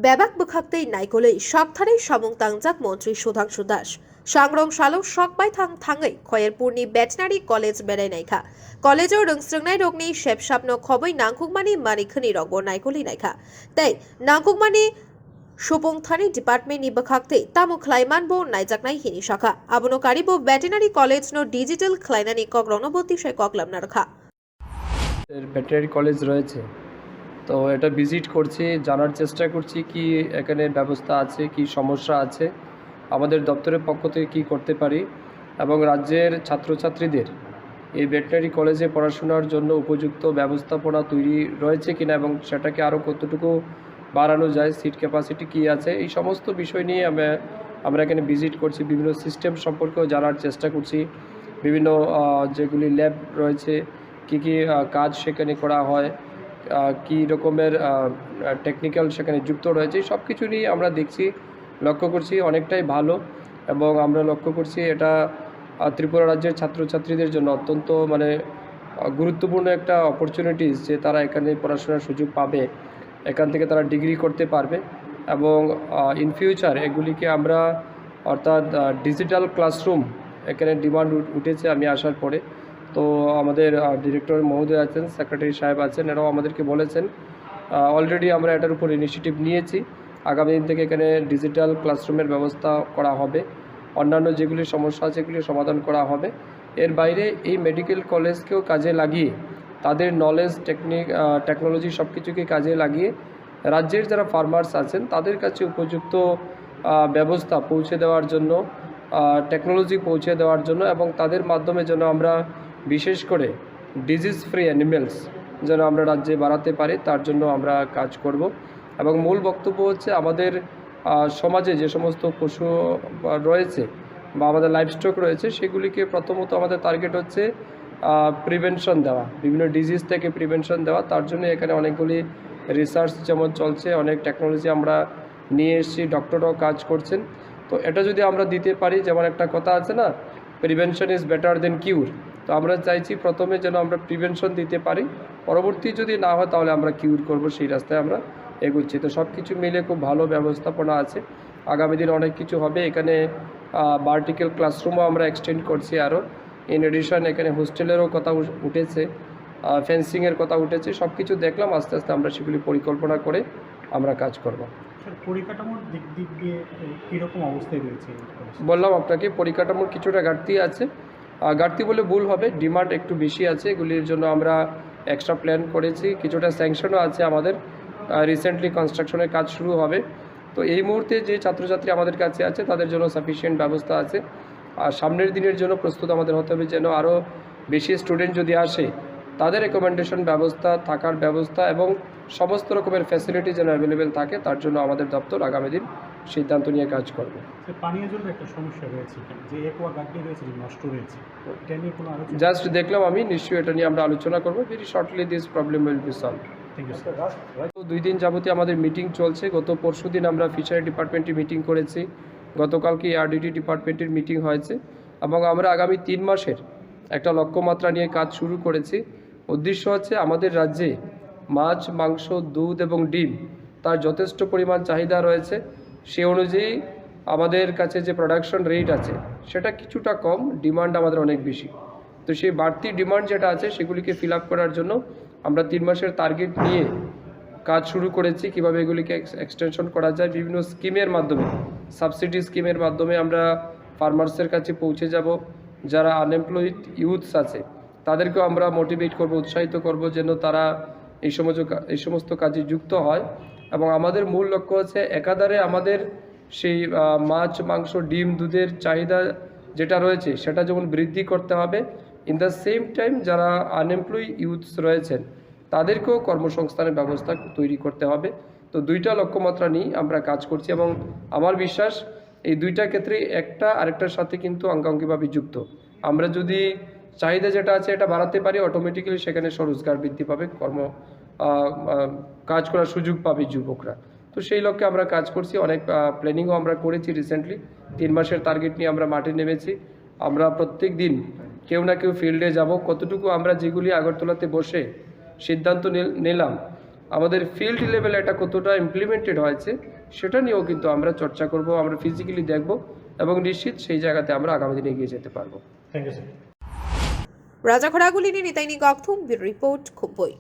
বেবাক বখাকতেই নাইকলেই সাবধানে সামং তাংজাক মন্ত্রী সুধাংশু দাস सांग्रं सालो सकबाय थाङै खयरपुरनि भेटेनारि कलेज बेरायनायखा कलेजाव रोंस्रोंनाय रगनि सेबसाबनो खबै नांगुगमानि मानिखोनि रगबो नायखलि नायखा तै नांगुगमानि सुबुंथानि डिपार्टमेन्टनि बखाक्तै तामु ख्लाइमानबो नायजाकनाय हिनि शाखा आबनो कारिबो भेटेनारि कलेजनो डिजिटल ख्लाइनानि कग्रंनो बतिशय कगलामना रखा ভেটেরিনারি কলেজ রয়েছে তো এটা ভিজিট করছি জানার চেষ্টা করছি কি এখানে ব্যবস্থা আছে কি সমস্যা আছে আমাদের দপ্তরের পক্ষ থেকে কী করতে পারি এবং রাজ্যের ছাত্রছাত্রীদের এই ভেটেরিনারি কলেজে পড়াশোনার জন্য উপযুক্ত ব্যবস্থাপনা তৈরি রয়েছে কিনা এবং সেটাকে আরও কতটুকু বাড়ানো যায় সিট ক্যাপাসিটি কী আছে এই সমস্ত বিষয় নিয়ে আমরা এখানে ভিজিট করছি বিভিন্ন সিস্টেম সম্পর্কেও জানার চেষ্টা করছি বিভিন্ন যেগুলি ল্যাব রয়েছে কী কী কাজ সেখানে করা হয় কী রকমের টেকনিক্যাল সেখানে যুক্ত রয়েছে সব কিছু নিয়ে আমরা দেখছি লক্ষ্য করছি অনেকটাই ভালো এবং আমরা লক্ষ্য করছি এটা ত্রিপুরা রাজ্যের ছাত্রছাত্রীদের জন্য অত্যন্ত গুরুত্বপূর্ণ একটা অপরচুনিটিস যে তারা এখানে পড়াশোনার সুযোগ পাবে এখান থেকে তারা ডিগ্রি করতে পারবে এবং ইন ফিউচার এগুলিকে আমরা অর্থাৎ ডিজিটাল ক্লাসরুম এখানে ডিমান্ড উঠেছে আমি আসার পরে তো আমাদের ডিরেক্টর মহোদয় আছেন সেক্রেটারি সাহেব আছেন এরাও আমাদেরকে বলেছেন অলরেডি আমরা এটার উপর ইনিশিয়েটিভ নিয়েছি আগামী দিন থেকে এখানে ডিজিটাল ক্লাসরুমের ব্যবস্থা করা হবে অন্যান্য যেগুলি সমস্যা আছে সেগুলি সমাধান করা হবে এর বাইরে এই মেডিকেল কলেজকেও কাজে লাগিয়ে তাদের নলেজ টেকনোলজি সব কিছুকে কাজে লাগিয়ে রাজ্যের যারা ফার্মার্স আছেন তাদের কাছে উপযুক্ত ব্যবস্থা পৌঁছে দেওয়ার জন্য টেকনোলজি পৌঁছে দেওয়ার জন্য এবং তাদের মাধ্যমে যেন আমরা বিশেষ করে ডিজিজ ফ্রি অ্যানিমেলস যেন আমরা রাজ্যে বাড়াতে পারি তার জন্য আমরা কাজ করব এবং মূল বক্তব্য হচ্ছে আমাদের সমাজে যে সমস্ত পশু রয়েছে বা আমাদের লাইভস্টক রয়েছে সেগুলিকে প্রথমত আমাদের টার্গেট হচ্ছে প্রিভেনশন দেওয়া বিভিন্ন ডিজিজ থেকে প্রিভেনশন দেওয়া তার জন্য এখানে অনেকগুলি রিসার্চ যেমন চলছে অনেক টেকনোলজি আমরা নিয়ে এসেছি ডক্টররাও কাজ করছেন তো এটা যদি আমরা দিতে পারি যেমন একটা কথা আছে না প্রিভেনশন ইজ বেটার দেন কিউর তো আমরা চাইছি প্রথমে যেন আমরা প্রিভেনশন দিতে পারি পরবর্তী যদি না হয় তাহলে আমরা কিউর করব সেই রাস্তায় আমরা এগোচ্ছি তো সব কিছু মিলে খুব ভালো ব্যবস্থাপনা আছে আগামী দিন অনেক কিছু হবে এখানে ভার্টিক্যাল ক্লাসরুমও আমরা এক্সটেন্ড করছি আরও ইন এডিশন এখানে হোস্টেলেরও কথা উঠেছে ফেন্সিংয়ের কথা উঠেছে সব কিছু দেখলাম আস্তে আস্তে আমরা সেগুলি পরিকল্পনা করে আমরা কাজ করব পরিকাঠামোর দিক দিয়ে কীরকম অবস্থায় রয়েছে বললাম আপনাকে পরিকাঠামোর কিছুটা ঘাটতি আছে ঘাটতি বলে ভুল হবে ডিমান্ড একটু বেশি আছে এগুলির জন্য আমরা এক্সট্রা প্ল্যান করেছি কিছুটা স্যাংশনও আছে আমাদের রিসেন্টলি কনস্ট্রাকশনের কাজ শুরু হবে তো এই মুহূর্তে যে ছাত্রছাত্রী আমাদের কাছে আছে তাদের জন্য সাফিসিয়েন্ট ব্যবস্থা আছে আর সামনের দিনের জন্য প্রস্তুত আমাদের হতে হবে যেন আরও বেশি স্টুডেন্ট যদি আসে তাদের রেকমেন্ডেশন ব্যবস্থা থাকার ব্যবস্থা এবং সমস্ত রকমের ফ্যাসিলিটি যেন অ্যাভেলেবেল থাকে তার জন্য আমাদের দপ্তর আগামী দিন সিদ্ধান্ত নিয়ে কাজ করবে পানীয় জলের একটা সমস্যা রয়েছে যে একোয়া গার্ডেন রয়েছে নষ্ট রয়েছে এটা নিয়ে কোনো আলোচনা জাস্ট দেখলাম আমি নিশ্চয়ই এটা নিয়ে আমরা আলোচনা করবো very shortly this problem will be solve thank you sir 2 দিন যাবতীয় আমাদের মিটিং চলছে গত পরশু দিন আমরা ফিশারি ডিপার্টমেন্টে মিটিং করেছি গতকালকে আরডিটি ডিপার্টমেন্টের মিটিং হয়েছে এবং আমরা আগামী 3 মাসের একটা লক্ষ্যমাত্রা নিয়ে কাজ শুরু করেছি উদ্দেশ্য হচ্ছে আমাদের রাজ্যে মাছ মাংস দুধ এবং ডিম তার যথেষ্ট পরিমাণ চাহিদা রয়েছে সে অনুযায়ী আমাদের কাছে যে প্রোডাকশন রেট আছে সেটা কিছুটা কম ডিমান্ড আমাদের অনেক বেশি তো সেই বাড়তি ডিমান্ড যেটা আছে সেগুলিকে ফিল আপ করার জন্য আমরা 3 মাসের টার্গেট নিয়ে কাজ শুরু করেছি কীভাবে এগুলিকে এক্সটেনশন করা যায় বিভিন্ন স্কিমের মাধ্যমে সাবসিডি স্কিমের মাধ্যমে আমরা ফার্মার্সের কাছে পৌঁছে যাব যারা আনএমপ্লয়েড ইউথস আছে তাদেরকেও আমরা মোটিভেট করব উৎসাহিত করব যেন তারা এই সমস্ত কাজে যুক্ত হয় এবং আমাদের মূল লক্ষ্য হচ্ছে একাধারে আমাদের সেই মাছ মাংস ডিম দুধের চাহিদা যেটা রয়েছে সেটা যেমন বৃদ্ধি করতে হবে ইন দ্য সেম টাইম যারা আনএমপ্লয়েড ইউথস রয়েছেন তাদেরকেও কর্মসংস্থানের ব্যবস্থা তৈরি করতে হবে তো দুইটা লক্ষ্যমাত্রা নিয়ে আমরা কাজ করছি এবং আমার বিশ্বাস এই দুইটা ক্ষেত্রে একটা আরেকটার সাথে কিন্তু অঙ্গাঙ্গিভাবে যুক্ত আমরা যদি চাহিদা যেটা আছে এটা বাড়াতে পারি অটোমেটিক্যালি সেখানে স্বরোজগার বৃদ্ধি পাবে কাজ করার সুযোগ পাবে যুবকরা তো সেই লক্ষ্যে আমরা কাজ করছি অনেক প্ল্যানিংও আমরা করেছি রিসেন্টলি 3 মাসের টার্গেট নিয়ে আমরা মাঠে নেমেছি আমরা প্রত্যেক দিন কেউ না কেউ ফিল্ডে যাব কতটুকু আমরা যেগুলি আগরতলাতে বসে সিদ্ধান্ত নিলাম আমাদের ফিল্ড লেভেলে এটা কতটা ইমপ্লিমেন্টেড হয়েছে সেটা নিয়েও কিন্তু আমরা চর্চা করব, আমরা ফিজিক্যালি দেখব এবং নিশ্চিত সেই জায়গাতে আমরা আগামী দিনে এগিয়ে যেতে পারবো। Thank you sir. রাজাখড়াগুলি নিতাইনি গকথুম রিপোর্ট খুবই।